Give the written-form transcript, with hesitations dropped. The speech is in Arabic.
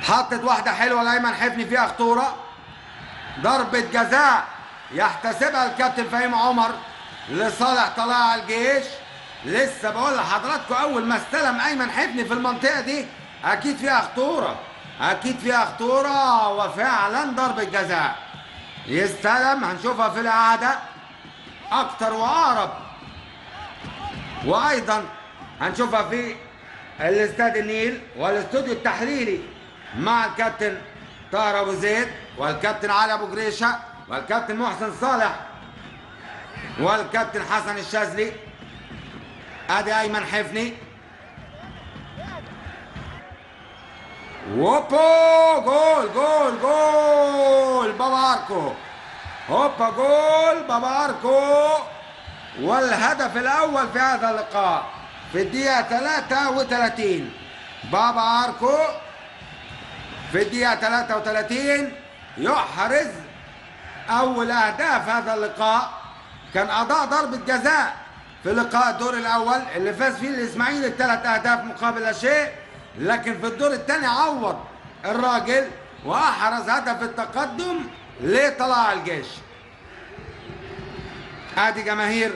حطت واحدة حلوة لأيمن حفني فيها خطورة. ضربة جزاء يحتسبها الكابتن فهيم عمر لصالح طلائع الجيش. لسه بقول لحضراتكم أول ما استلم أيمن حفني في المنطقة دي أكيد فيها خطورة، أكيد فيها خطورة، وفعلا ضربة جزاء. يستلم، هنشوفها في الإعادة أكتر وأقرب، وأيضا هنشوفها في الاستاد النيل والاستوديو التحليلي مع الكابتن طاهر ابو زيد والكابتن علي ابو جريشه والكابتن محسن صالح والكابتن حسن الشاذلي. ادي ايمن حفني، ووبا جول جول جول بابا اركو، هوبا جول بابا اركو، والهدف الاول في هذا اللقاء في الدقيقة 33. بابا اركو في الدقيقة 33 يحرز أول أهداف هذا اللقاء. كان أضاع ضربة جزاء في لقاء الدور الأول اللي فاز فيه الإسماعيلي ب3 أهداف مقابل لا شيء، لكن في الدور الثاني عوض الراجل وأحرز هدف التقدم لطلائع الجيش. ادي جماهير